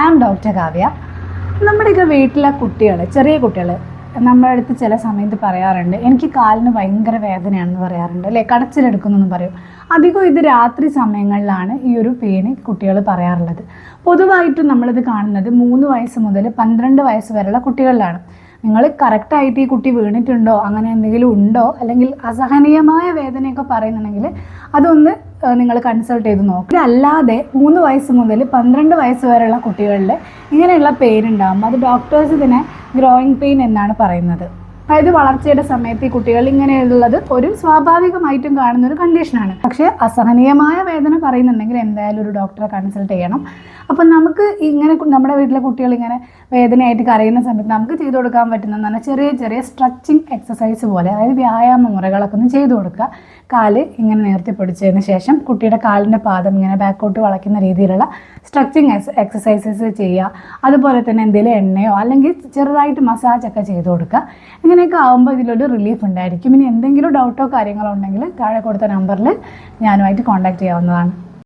I am doctor Kavya. നമ്മുടെയൊക്കെ വീട്ടിലെ കുട്ടികൾ, ചെറിയ കുട്ടികൾ നമ്മുടെ അടുത്ത് ചില സമയത്ത് പറയാറുണ്ട്, എനിക്ക് കാലിന് ഭയങ്കര വേദനയാണെന്ന് പറയാറുണ്ട് അല്ലേ, കടച്ചിലെടുക്കുന്നെന്ന് പറയും. അധികം ഇത് രാത്രി സമയങ്ങളിലാണ് ഈ ഒരു പെയിന് കുട്ടികൾ പറയാറുള്ളത്. പൊതുവായിട്ടും നമ്മളിത് കാണുന്നത് 3 വയസ്സ് മുതൽ 12 വയസ്സ് വരെയുള്ള കുട്ടികളിലാണ്. നിങ്ങൾ കറക്റ്റായിട്ട് ഈ കുട്ടി വീണിട്ടുണ്ടോ, അങ്ങനെ എന്തെങ്കിലും ഉണ്ടോ, അല്ലെങ്കിൽ അസഹനീയമായ വേദനയൊക്കെ പറയുന്നുണ്ടെങ്കിൽ അതൊന്ന് നിങ്ങൾ കൺസൾട്ട് ചെയ്ത് നോക്കുക. അല്ലാതെ 3 വയസ്സ് മുതൽ 12 വയസ്സ് വരെയുള്ള കുട്ടികളിൽ ഇങ്ങനെയുള്ള പെയിൻ ഉണ്ടാകും. അത് ഡോക്ടേഴ്സ് ഇതിനെ ഗ്രോയിങ് പെയിൻ എന്നാണ് പറയുന്നത്. അതായത് വളർച്ചയുടെ സമയത്ത് ഈ കുട്ടികൾ ഇങ്ങനെയുള്ളത് ഒരു സ്വാഭാവികമായിട്ടും കാണുന്ന ഒരു കണ്ടീഷനാണ്. പക്ഷേ അസഹനീയമായ വേദന പറയുന്നുണ്ടെങ്കിൽ എന്തായാലും ഒരു ഡോക്ടറെ കൺസൾട്ട് ചെയ്യണം. അപ്പം നമുക്ക് ഇങ്ങനെ നമ്മുടെ വീട്ടിലെ കുട്ടികൾ ഇങ്ങനെ വേദനയായിട്ട് കരയുന്ന സമയത്ത് നമുക്ക് ചെയ്തു കൊടുക്കാൻ പറ്റുന്നതെന്ന് പറഞ്ഞാൽ ചെറിയ സ്ട്രെച്ചിങ് എക്സസൈസ് പോലെ, അതായത് വ്യായാമ മുറകളൊക്കെ ഒന്ന് ചെയ്തു കൊടുക്കുക. കാല് ഇങ്ങനെ നേർത്തി പിടിച്ചതിന് ശേഷം കുട്ടിയുടെ കാലിൻ്റെ പാദം ഇങ്ങനെ ബാക്കോട്ട് വളയ്ക്കുന്ന രീതിയിലുള്ള സ്ട്രെച്ചിങ് എക്സസൈസസ് ചെയ്യുക. അതുപോലെ തന്നെ എന്തെങ്കിലും എണ്ണയോ അല്ലെങ്കിൽ ചെറുതായിട്ട് മസാജൊക്കെ ചെയ്ത് കൊടുക്കുക. ഇങ്ങനെയൊക്കെ ആകുമ്പോൾ ഇതിലൊരു റിലീഫ് ഉണ്ടായിരിക്കും. ഇനി എന്തെങ്കിലും ഡൗട്ടോ കാര്യങ്ങളോ ഉണ്ടെങ്കിൽ താഴെ കൊടുത്ത നമ്പറിൽ ഞാനുമായിട്ട് കോൺടാക്റ്റ് ചെയ്യാവുന്നതാണ്.